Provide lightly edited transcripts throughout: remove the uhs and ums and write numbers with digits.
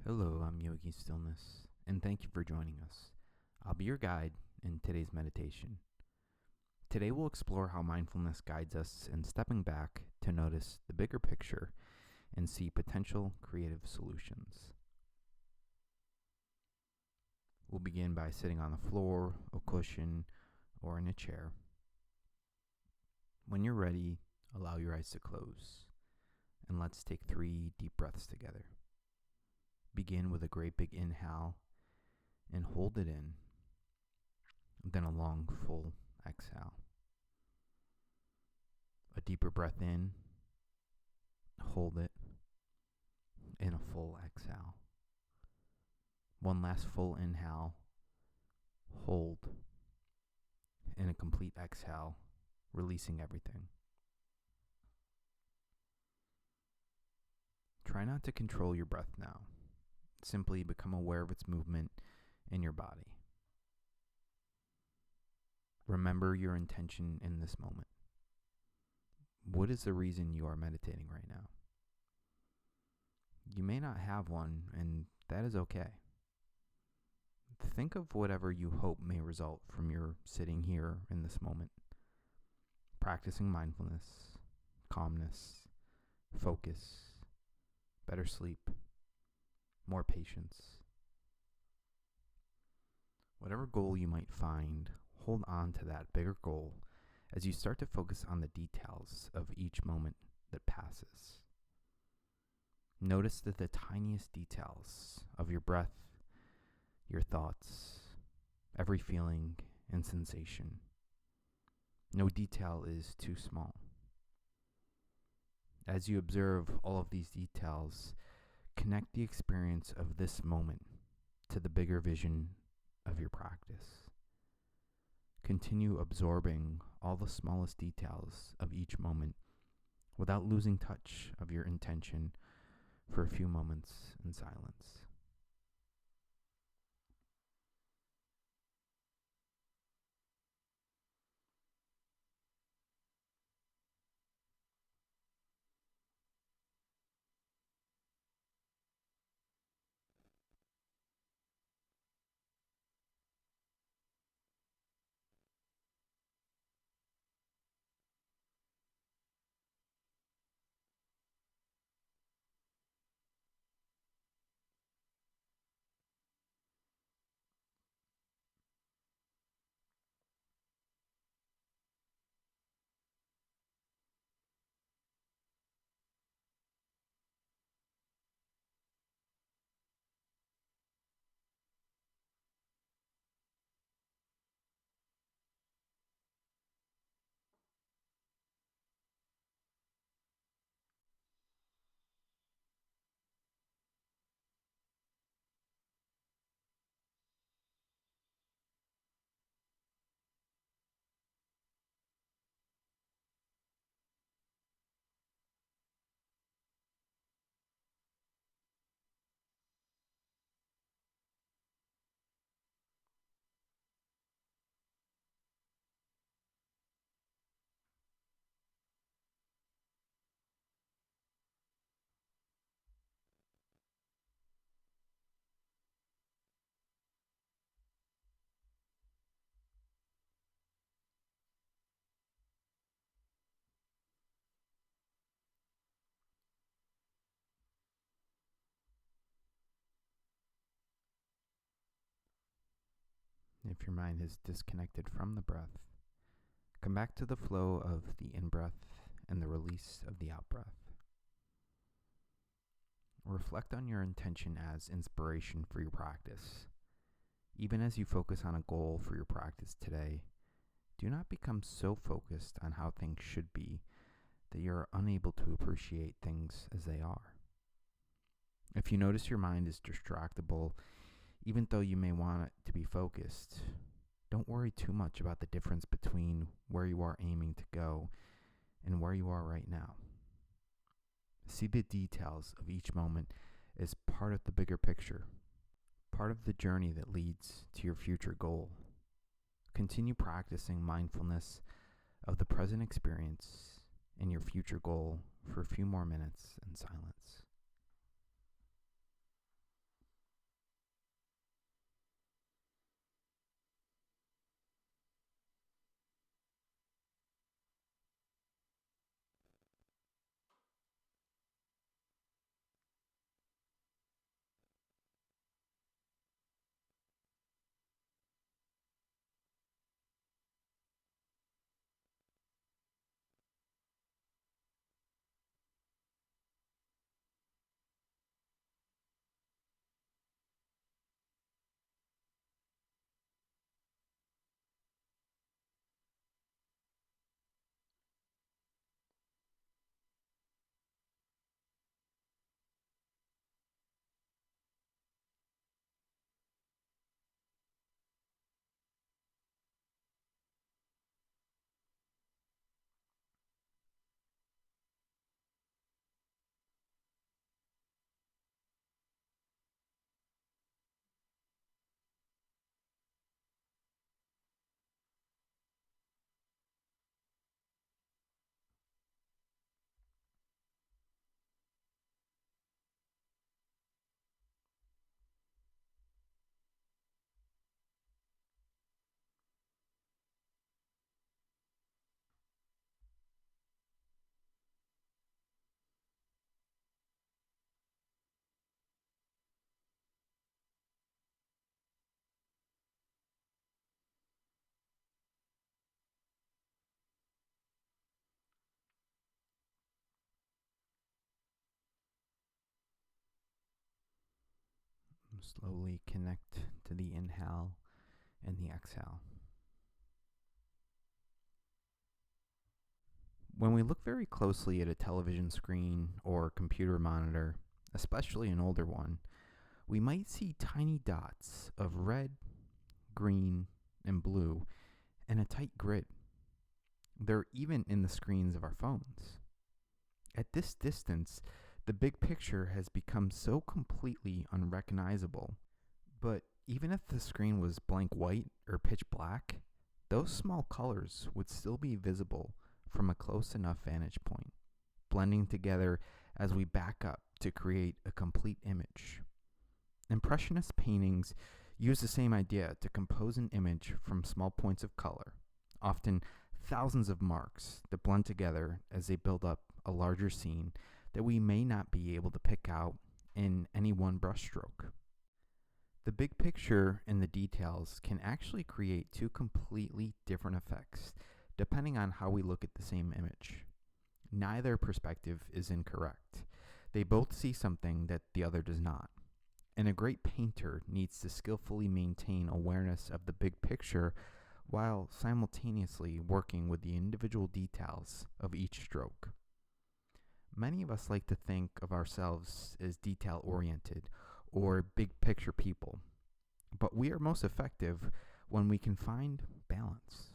Hello, I'm Yogi Stillness, and thank you for joining us. I'll be your guide in today's meditation. Today we'll explore how mindfulness guides us in stepping back to notice the bigger picture and see potential creative solutions. We'll begin by sitting on the floor, a cushion, or in a chair. When you're ready, allow your eyes to close, and let's take 3 deep breaths together. Begin with a great big inhale and hold it in, then a long, full exhale. A deeper breath in, hold it, and a full exhale. One last full inhale, hold, and a complete exhale, releasing everything. Try not to control your breath now. Simply become aware of its movement in your body. Remember your intention in this moment. What is the reason you are meditating right now? You may not have one, and that is okay. Think of whatever you hope may result from your sitting here in this moment. Practicing mindfulness, calmness, focus, better sleep, more patience. Whatever goal you might find, hold on to that bigger goal as you start to focus on the details of each moment that passes. Notice that the tiniest details of your breath, your thoughts, every feeling and sensation. No detail is too small. As you observe all of these details, connect the experience of this moment to the bigger vision of your practice. Continue absorbing all the smallest details of each moment without losing touch of your intention for a few moments in silence. If your mind is disconnected from the breath, come back to the flow of the in-breath and the release of the out-breath. Reflect on your intention as inspiration for your practice. Even as you focus on a goal for your practice today, do not become so focused on how things should be that you are unable to appreciate things as they are. If you notice your mind is distractible, even though you may want it to be focused, don't worry too much about the difference between where you are aiming to go and where you are right now. See the details of each moment as part of the bigger picture, part of the journey that leads to your future goal. Continue practicing mindfulness of the present experience and your future goal for a few more minutes in silence. Slowly connect to the inhale and the exhale. When we look very closely at a television screen or computer monitor, especially an older one, we might see tiny dots of red, green, and blue and a tight grid. They're even in the screens of our phones. At this distance, the big picture has become so completely unrecognizable. But even if the screen was blank white or pitch black, those small colors would still be visible from a close enough vantage point, blending together as we back up to create a complete image. Impressionist paintings use the same idea to compose an image from small points of color, often thousands of marks that blend together as they build up a larger scene that we may not be able to pick out in any one brushstroke. The big picture and the details can actually create two completely different effects depending on how we look at the same image. Neither perspective is incorrect. They both see something that the other does not. And a great painter needs to skillfully maintain awareness of the big picture while simultaneously working with the individual details of each stroke. Many of us like to think of ourselves as detail-oriented or big picture people, but we are most effective when we can find balance.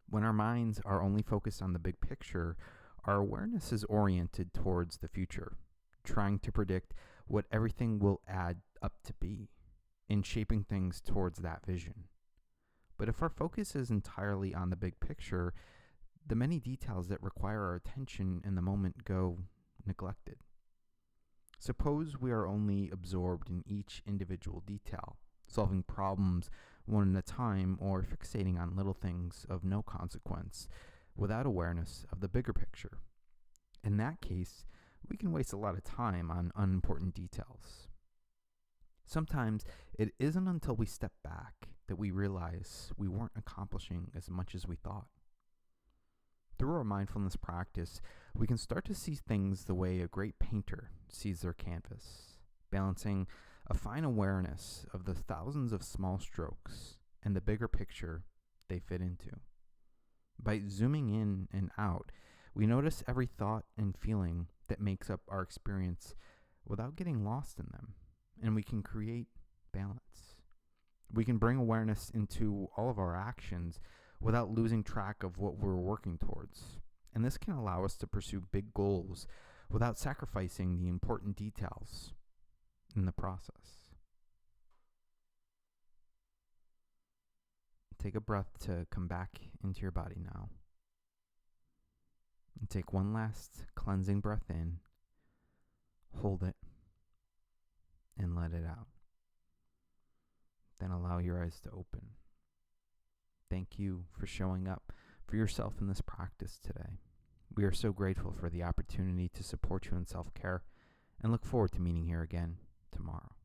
When our minds are only focused on the big picture, our awareness is oriented towards the future, trying to predict what everything will add up to be, in shaping things towards that vision. But if our focus is entirely on the big picture, the many details that require our attention in the moment go neglected. Suppose we are only absorbed in each individual detail, solving problems one at a time or fixating on little things of no consequence without awareness of the bigger picture. In that case, we can waste a lot of time on unimportant details. Sometimes it isn't until we step back that we realize we weren't accomplishing as much as we thought. Through our mindfulness practice, we can start to see things the way a great painter sees their canvas, balancing a fine awareness of the thousands of small strokes and the bigger picture they fit into. By zooming in and out, we notice every thought and feeling that makes up our experience without getting lost in them, and we can create balance. We can bring awareness into all of our actions without losing track of what we're working towards, and this can allow us to pursue big goals without sacrificing the important details in the process. Take a breath to come back into your body now. And take one last cleansing breath in, hold it, and let it out. Then allow your eyes to open. Thank you for showing up for yourself in this practice today. We are so grateful for the opportunity to support you in self-care and look forward to meeting here again tomorrow.